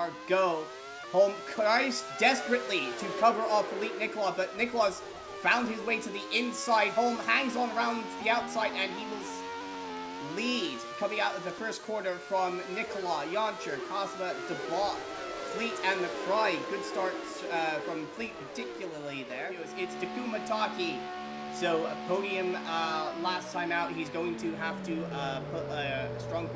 car go. Holm tries desperately to cover off Philippe Nicolas, but Nicolas found his way to the inside. Holm hangs on around to the outside, and he will lead coming out of the first quarter from Nicolas, Jancher, Cosma, DeBlock, Fleet, and McFry. Good starts from Fleet particularly there. It's Takuma Taki. So podium last time out, he's going to have to put a strong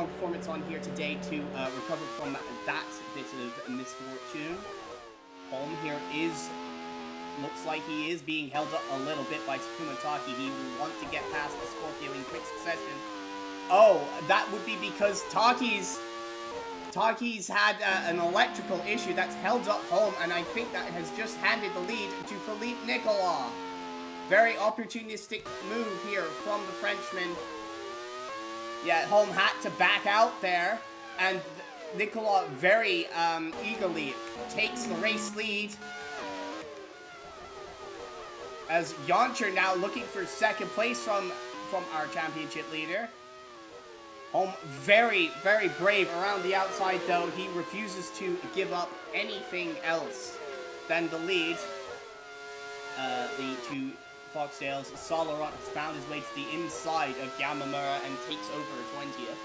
performance on here today to recover from that bit of misfortune. Holm here looks like he is being held up a little bit by Takuma Taki. He will want to get past the Scorpio in quick succession. Oh, that would be because Taki's had an electrical issue that's held up Holm, and I think that has just handed the lead to Philippe Nicolas. Very opportunistic move here from the Frenchman. Yeah, Holm had to back out there, and Nicolas very eagerly takes the race lead. As Jancher now looking for second place from our championship leader. Holm very, very brave around the outside, though. He refuses to give up anything else than the lead. The two Foxtails. Solaron has found his way to the inside of Yamamura and takes over 20th.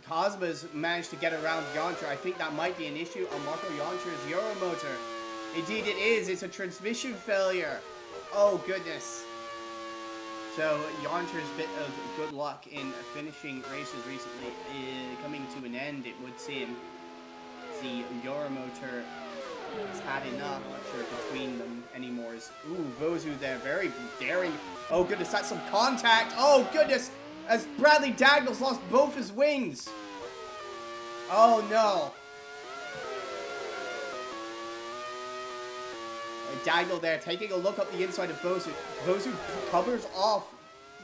Cosma's managed to get around Jancher. I think that might be an issue on Marco Jancher's Euromotor. Indeed it is. It's a transmission failure. Oh, goodness. So, Jancher's bit of good luck in finishing races recently coming to an end, it would seem. The Euromotor has had enough. I'm not sure between them anymore. Ooh, Vozu there, very daring. Oh, goodness, that's some contact. Oh, goodness, as Bradley Dagnall's lost both his wings. Oh, no. Dagnall there, taking a look up the inside of Vozu. Vozu covers off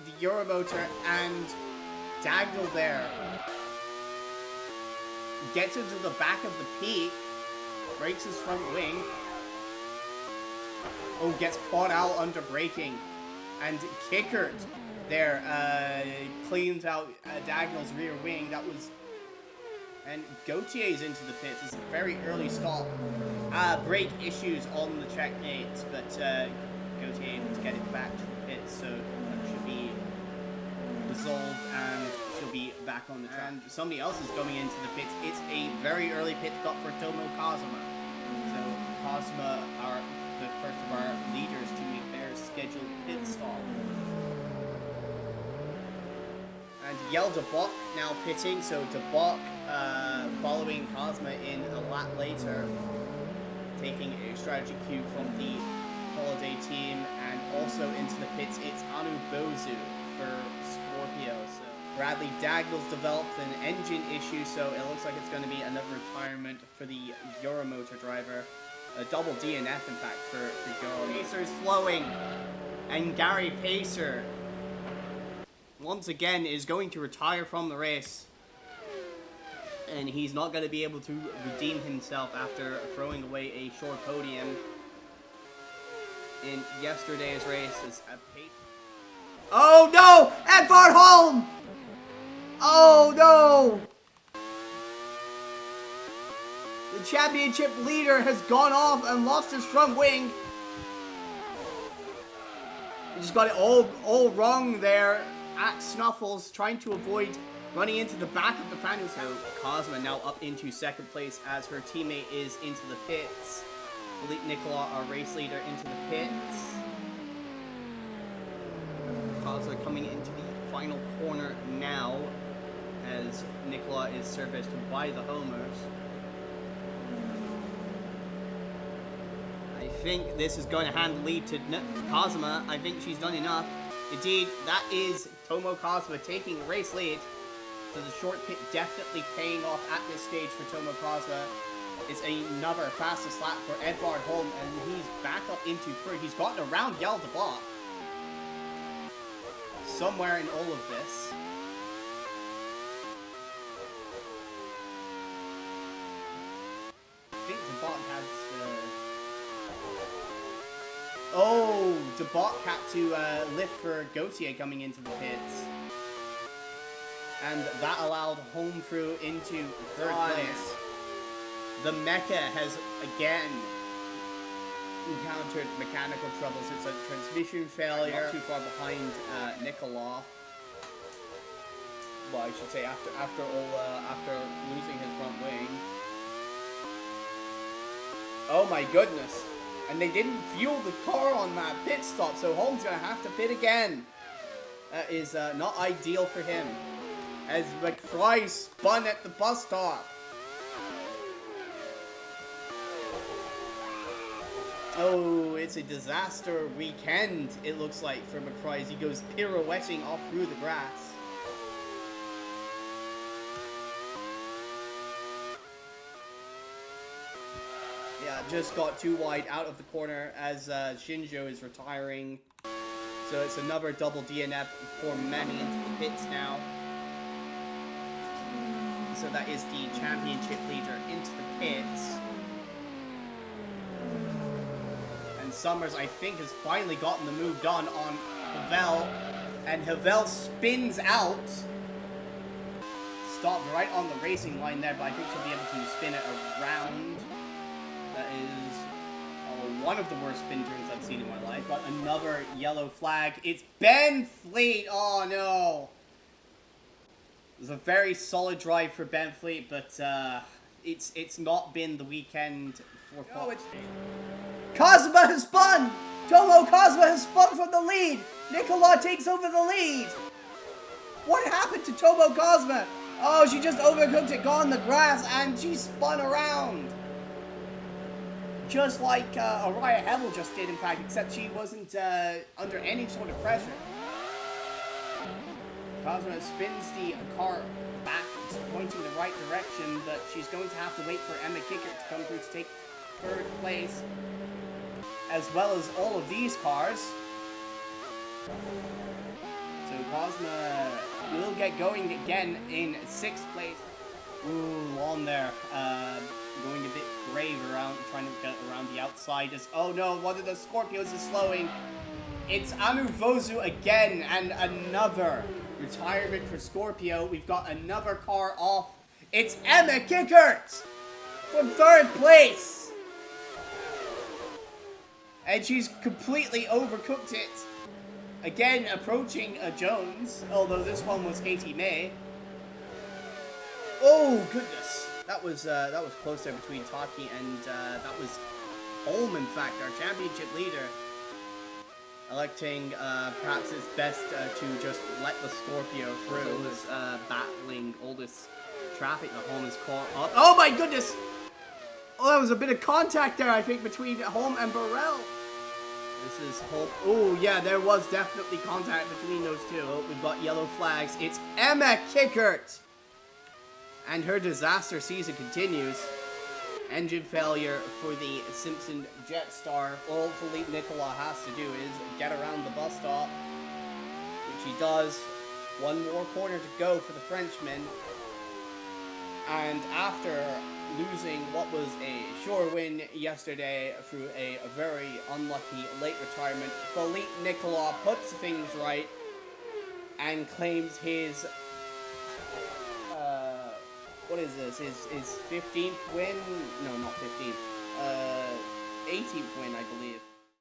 the Euromotor, and Dagnall there gets into the back of the peak, breaks his front wing. Oh, gets caught out under braking, and Kickert there cleans out Dagnall's rear wing. That was... And Gautier's into the pits. It's a very early stop. Brake issues on the checkmate, but Gautier able to get it back to the pits, so that should be resolved and she'll be back on the track. And somebody else is going into the pits. It's a very early pit stop for Tomo Kazuma. So Kazuma are the first of our leaders to make their scheduled pit stop. And Yel DeBock now pitting, so DeBock following Cosma in a lap later, taking a strategy cue from the Holiday team, and also into the pits, it's Anu Bozu for Scorpio. So Bradley Dagnall's developed an engine issue, so it looks like it's going to be another retirement for the Euromotor driver. A double DNF, in fact, for Euromotor. Pacer's flowing, and Gary Pacer once again is going to retire from the race, and he's not going to be able to redeem himself after throwing away a short podium in yesterday's race. Oh no! Edvard Holm! Oh no! The championship leader has gone off and lost his front wing. He just got it all wrong there at Snuffles, trying to avoid running into the back of the fan. So Cosma now up into second place as her teammate is into the pits. Philippe Nicolas, our race leader, into the pits. Cosma coming into the final corner now as Nicolas is serviced by the homers. I think this is going to hand the lead to Cosma. I think she's done enough. Indeed, that is Tomo Cosma taking the race lead. So the short pit definitely paying off at this stage for Tomo Cosma. It's another fastest lap for Edvard Holm, and he's back up into third. He's gotten around Yel DeBlock somewhere in all of this. I think DeBlock has... Oh, DeBlock had to lift for Gautier coming into the pits. and that allowed home through into third place. The Mecha has again encountered mechanical troubles. It's a transmission failure. Not too far behind Nicola. Well, I should say after losing his front wing. Oh my goodness! And they didn't fuel the car on that pit stop, so Holmes gonna have to pit again. That is not ideal for him. As McFly spun at the bus stop. Oh, it's a disaster weekend, it looks like, for McFly as he goes pirouetting off through the grass. Yeah, just got too wide out of the corner as Shinjo is retiring. So it's another double DNF for Manny into the pits now. So that is the championship leader into the pits. And Summers, I think, has finally gotten the move done on Havel. And Havel spins out. Stopped right on the racing line there, but I think she'll be able to spin it around. That is one of the worst spin turns I've seen in my life. Got another yellow flag. It's Ben Fleet. Oh no. It was a very solid drive for Ben Fleet, but it's not been the weekend for Fox. Cosma has spun! Tomo Cosma has spun from the lead! Nicola takes over the lead! What happened to Tomo Cosma? Oh, she just overcooked it, got on the grass, and she spun around! Just like Araya Hevel just did, in fact, except she wasn't under any sort of pressure. Cosma spins the car back, pointing the right direction, but she's going to have to wait for Emma Kicker to come through to take third place, as well as all of these cars. So Cosma will get going again in 6th place. Ooh, on there. Going a bit brave around, trying to get around the outside. Oh no, one of the Scorpios is slowing. It's Anu Vozu again, and another retirement for Scorpio. We've got another car off. It's Emma Kickert from 3rd place. And she's completely overcooked it. Again, approaching Jones, although this one was Katie May. Oh goodness, that was close there between Taki and that was Holm, in fact, our championship leader, electing perhaps it's best to just let the Scorpio through. He was battling all this traffic that Holm has caught up. Oh my goodness! Oh, that was a bit of contact there, I think, between Holm and Burrell. This is Holm. Oh yeah, there was definitely contact between those two. Oh, we've got yellow flags. It's Emma Kickert! And her disaster season continues. Engine failure for the Simpson Jetstar. All Philippe Nicola has to do is get around the bus stop, which he does. One more corner to go for the Frenchman. And after losing what was a sure win yesterday through a very unlucky late retirement, Philippe Nicola puts things right and claims his what is this? His 15th win? No, not 15th. 18th win, I believe.